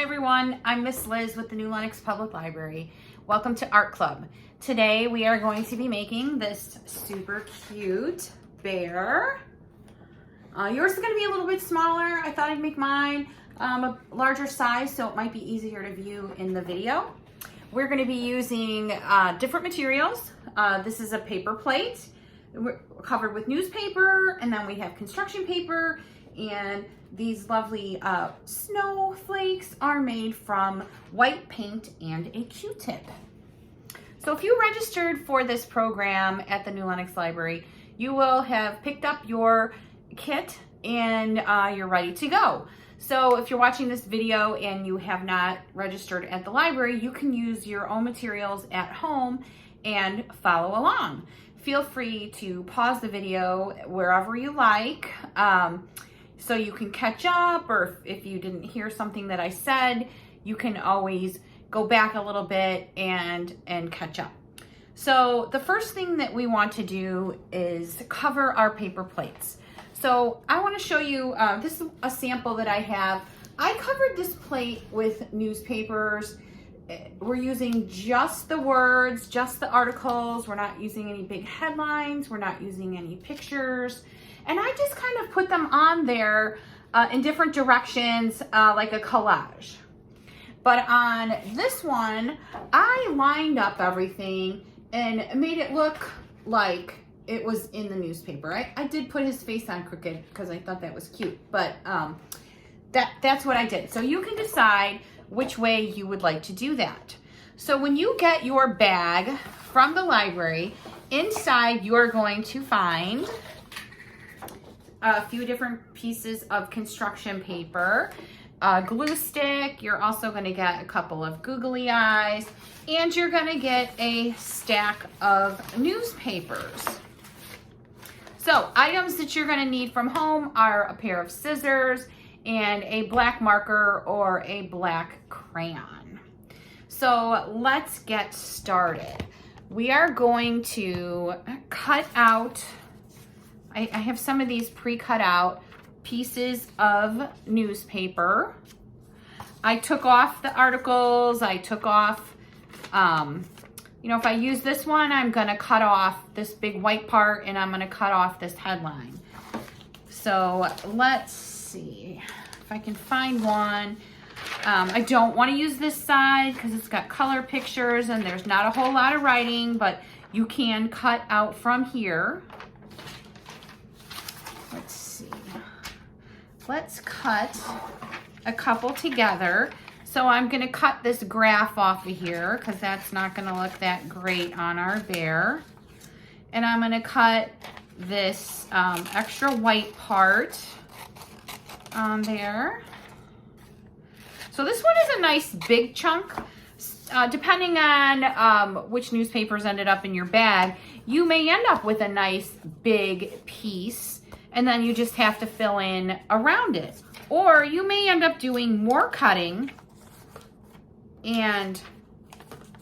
everyone, I'm Miss Liz with the New Lenox Public Library. Welcome to Art Club. Today we are going to be making this super cute bear. Yours is going to be a little bit smaller. I thought I'd make mine a larger size so it might be easier to view in the video. We're going to be using different materials. This is a paper plate. We're covered with newspaper, and then we have construction paper, and these lovely snowflakes are made from white paint and a Q-tip. So if you registered for this program at the New Lenox Library, you will have picked up your kit and you're ready to go. So if you're watching this video and you have not registered at the library, you can use your own materials at home and follow along. Feel free to pause the video wherever you like, so you can catch up, or if you didn't hear something that I said, you can always go back a little bit and catch up. So the first thing that we want to do is cover our paper plates. So I want to show you, this is a sample that I have. I covered this plate with newspapers. We're using just the words, just the articles. We're not using any big headlines. We're not using any pictures. And I just kind of put them on there in different directions, like a collage. But on this one, I lined up everything and made it look like it was in the newspaper. I did put his face on crooked because I thought that was cute, but that's what I did. So you can decide which way you would like to do that. So when you get your bag from the library, inside you're going to find a few different pieces of construction paper, a glue stick. You're also going to get a couple of googly eyes, and you're going to get a stack of newspapers. So items that you're going to need from home are a pair of scissors and a black marker or a black crayon. So let's get started. We are going to cut out, I have some of these pre-cut out pieces of newspaper. I took off the articles, I took off, you know, if I use this one, I'm gonna cut off this big white part and I'm gonna cut off this headline. So let's see if I can find one. I don't want to use this side because it's got color pictures and there's not a whole lot of writing, but you can cut out from here. Let's see. Let's cut a couple together. So I'm going to cut this graph off of here because that's not going to look that great on our bear. And I'm going to cut this extra white part on there. So this one is a nice big chunk. Depending on which newspapers ended up in your bag, you may end up with a nice big piece, and then you just have to fill in around it. Or you may end up doing more cutting and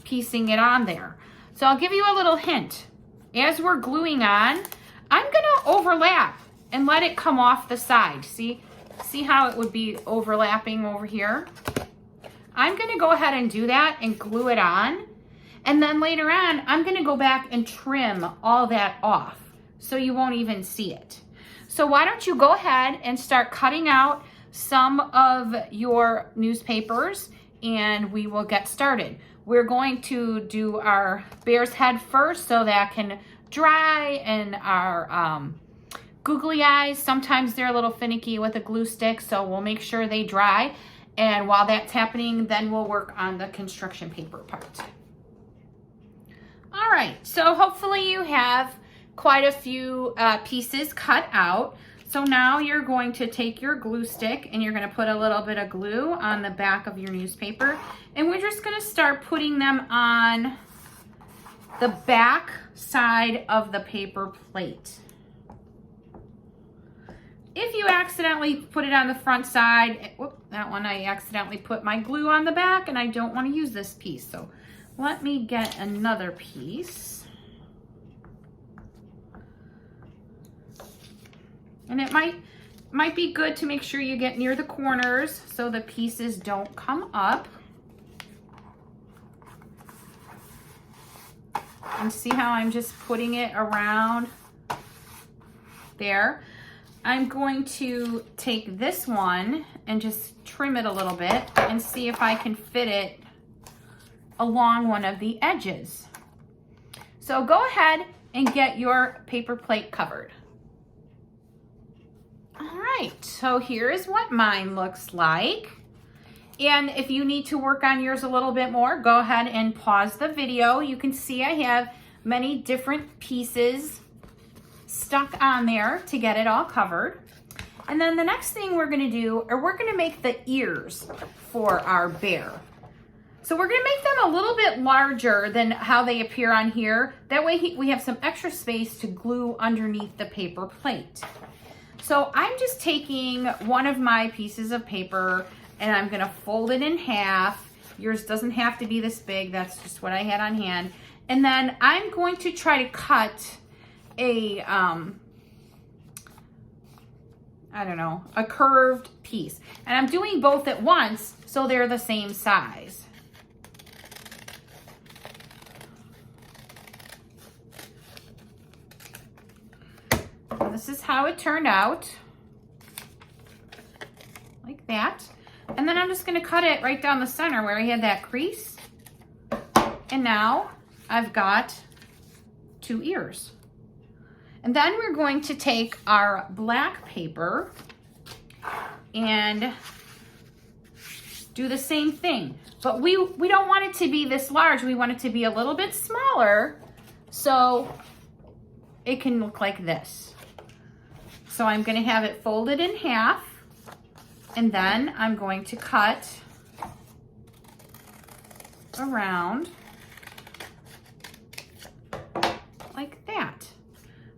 piecing it on there. So I'll give you a little hint. As we're gluing on, I'm gonna overlap and let it come off the side. See how it would be overlapping over here? I'm gonna go ahead and do that and glue it on. And then later on, I'm gonna go back and trim all that off so you won't even see it. So why don't you go ahead and start cutting out some of your newspapers and we will get started. We're going to do our bear's head first so that can dry, and our googly eyes, sometimes they're a little finicky with a glue stick, so we'll make sure they dry. And while that's happening, then we'll work on the construction paper part. All right, so hopefully you have quite a few pieces cut out. So now you're going to take your glue stick and you're going to put a little bit of glue on the back of your newspaper. And we're just going to start putting them on the back side of the paper plate. If you accidentally put it on the front side, whoop, that one I accidentally put my glue on the back and I don't want to use this piece. So let me get another piece. And it might might be good to make sure you get near the corners so the pieces don't come up. And see how I'm just putting it around there. I'm going to take this one and just trim it a little bit and see if I can fit it along one of the edges. So go ahead and get your paper plate covered. All right, so here's what mine looks like. And if you need to work on yours a little bit more, go ahead and pause the video. You can see I have many different pieces stuck on there to get it all covered. And then the next thing we're gonna do, or we're gonna make the ears for our bear. So we're gonna make them a little bit larger than how they appear on here. That way we have some extra space to glue underneath the paper plate. So I'm just taking one of my pieces of paper and I'm gonna fold it in half. Yours doesn't have to be this big, that's just what I had on hand. And then I'm going to try to cut a, I don't know, a curved piece. And I'm doing both at once so they're the same size. This is how it turned out, like that. And then I'm just gonna cut it right down the center where I had that crease. And now I've got 2 ears. And then we're going to take our black paper and do the same thing. But we don't want it to be this large. We want it to be a little bit smaller so it can look like this. So I'm gonna have it folded in half, and then I'm going to cut around like that.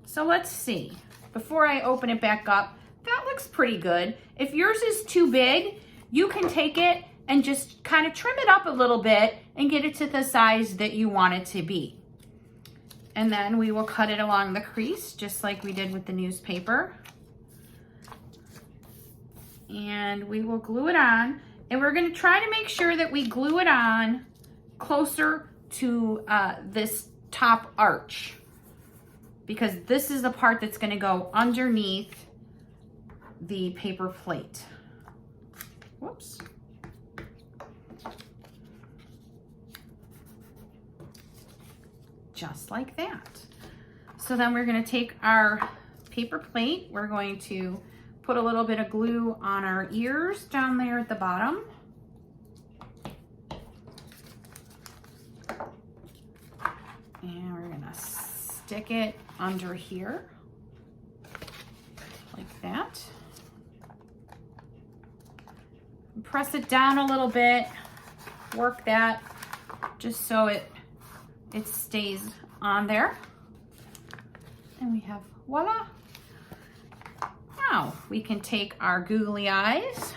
So let's see, before I open it back up, that looks pretty good. If yours is too big, you can take it and just kind of trim it up a little bit and get it to the size that you want it to be. And then we will cut it along the crease, just like we did with the newspaper. And we will glue it on. And we're gonna try to make sure that we glue it on closer to this top arch, because this is the part that's gonna go underneath the paper plate. Whoops. Just like that. So then we're gonna take our paper plate, we're going to put a little bit of glue on our ears down there at the bottom. And we're gonna stick it under here, like that. Press it down a little bit, work that just so it stays on there. And we have, voila. Now we can take our googly eyes,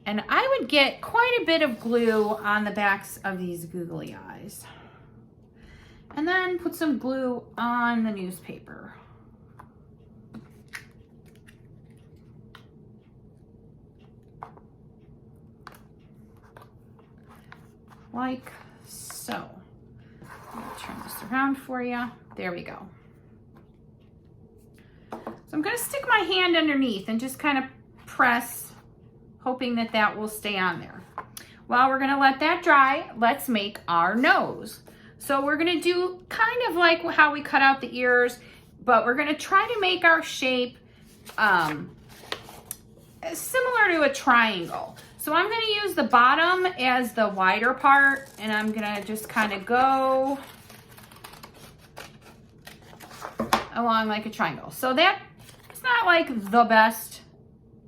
and I would get quite a bit of glue on the backs of these googly eyes, and then put some glue on the newspaper. Like so. Let me turn this around for you. There we go. So I'm gonna stick my hand underneath and just kind of press, hoping that that will stay on there. While we're gonna let that dry, let's make our nose. So we're gonna do kind of like how we cut out the ears, but we're gonna try to make our shape similar to a triangle. So I'm gonna use the bottom as the wider part, and I'm gonna just kind of go along like a triangle. So that it's not like the best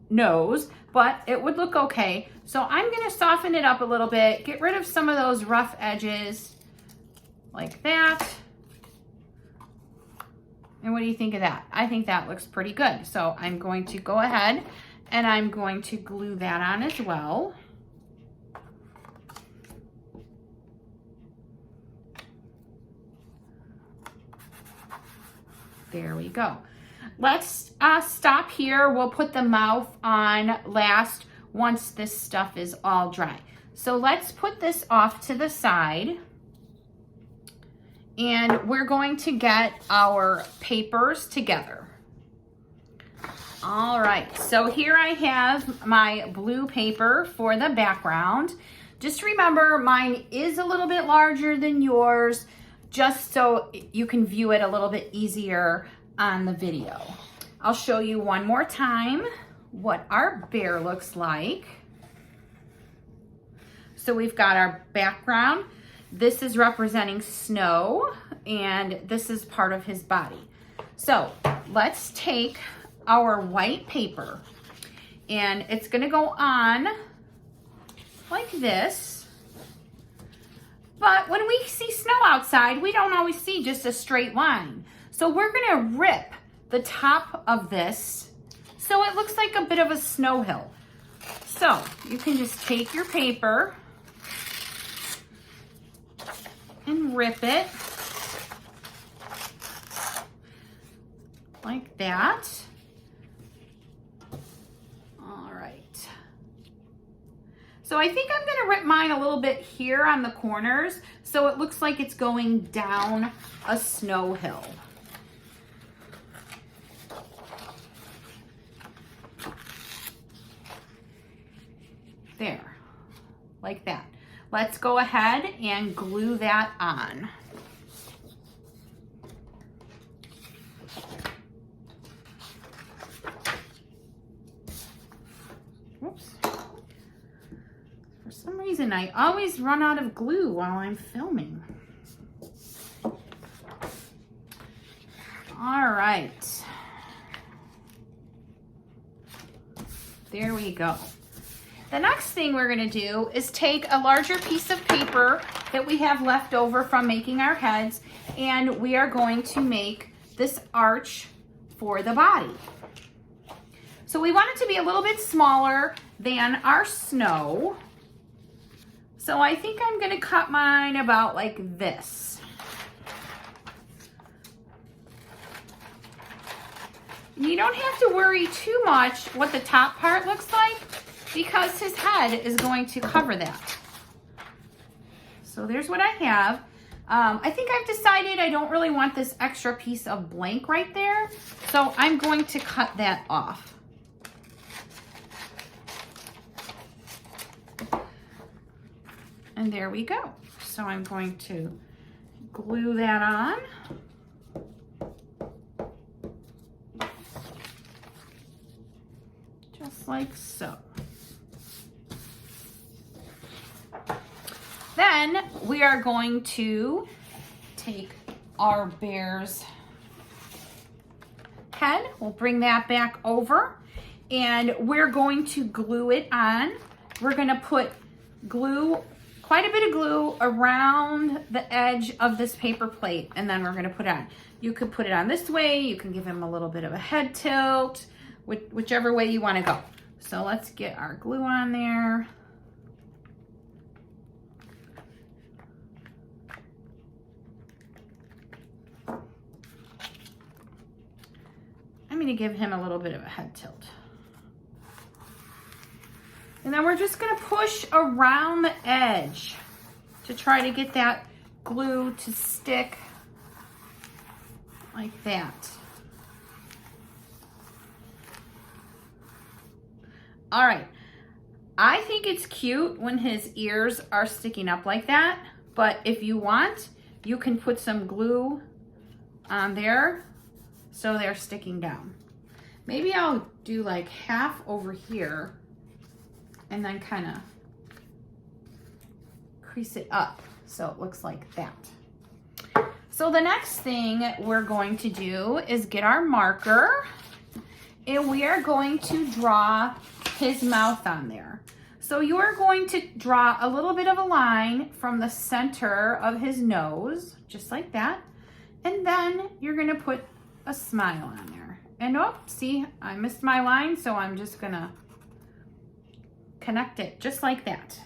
nose, but it would look okay. So I'm gonna soften it up a little bit, get rid of some of those rough edges like that. And what do you think of that? I think that looks pretty good. So I'm going to go ahead and I'm going to glue that on as well. There we go. let's stop here. We'll put the mouth on last once this stuff is all dry. So let's put this off to the side. And we're going to get our papers together. All right, so here I have my blue paper for the background. Just remember, mine is a little bit larger than yours, just so you can view it a little bit easier on the video. I'll show you one more time what our bear looks like. So we've got our background. This is representing snow, and this is part of his body. So let's take our white paper, and it's gonna go on like this. But when we see snow outside, we don't always see just a straight line. So we're gonna rip the top of this so it looks like a bit of a snow hill. So you can just take your paper and rip it like that. All right. So I think I'm gonna rip mine a little bit here on the corners so it looks like it's going down a snow hill. There, like that. Let's go ahead and glue that on. Whoops. For some reason, I always run out of glue while I'm filming. All right. There we go. The next thing we're gonna do is take a larger piece of paper that we have left over from making our heads, and we are going to make this arch for the body. So we want it to be a little bit smaller than our snow. So I think I'm gonna cut mine about like this. You don't have to worry too much what the top part looks like, because his head is going to cover that. So there's what I have. I think I've decided I don't really want this extra piece of blank right there, so I'm going to cut that off. And there we go. So I'm going to glue that on. Just like so. Then we are going to take our bear's head. We'll bring that back over, and we're going to glue it on. We're going to put glue, quite a bit of glue around the edge of this paper plate, and then we're going to put it on. You could put it on this way. You can give him a little bit of a head tilt, whichever way you want to go. So let's get our glue on there. I'm going to give him a little bit of a head tilt. And then we're just going to push around the edge to try to get that glue to stick like that. All right. I think it's cute when his ears are sticking up like that, but if you want, you can put some glue on there so they're sticking down. Maybe I'll do like half over here and then kind of crease it up so it looks like that. So the next thing we're going to do is get our marker, and we are going to draw his mouth on there. So you're going to draw a little bit of a line from the center of his nose, just like that. And then you're gonna put a smile on there. And oh, see, I missed my line, so I'm just gonna connect it just like that.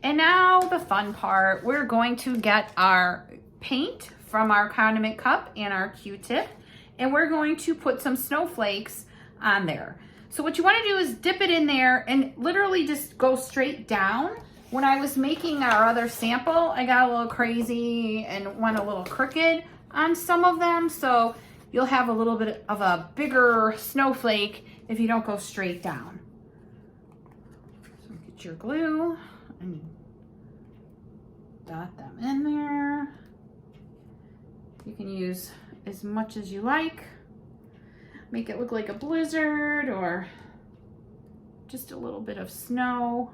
And now the fun part, we're going to get our paint from our condiment cup and our Q-tip, and we're going to put some snowflakes on there. So what you want to do is dip it in there and literally just go straight down. When I was making our other sample, I got a little crazy and went a little crooked on some of them. So you'll have a little bit of a bigger snowflake if you don't go straight down. So get your glue and dot them in there. You can use as much as you like. Make it look like a blizzard or just a little bit of snow.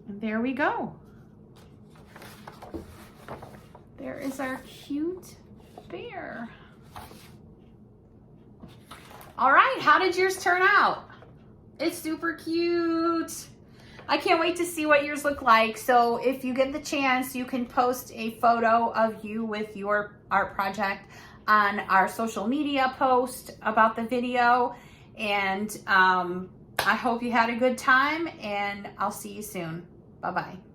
And there we go. There is our cute bear. All right, how did yours turn out? It's super cute. I can't wait to see what yours look like. So if you get the chance, you can post a photo of you with your art project on our social media post about the video. And I hope you had a good time, and I'll see you soon. Bye-bye.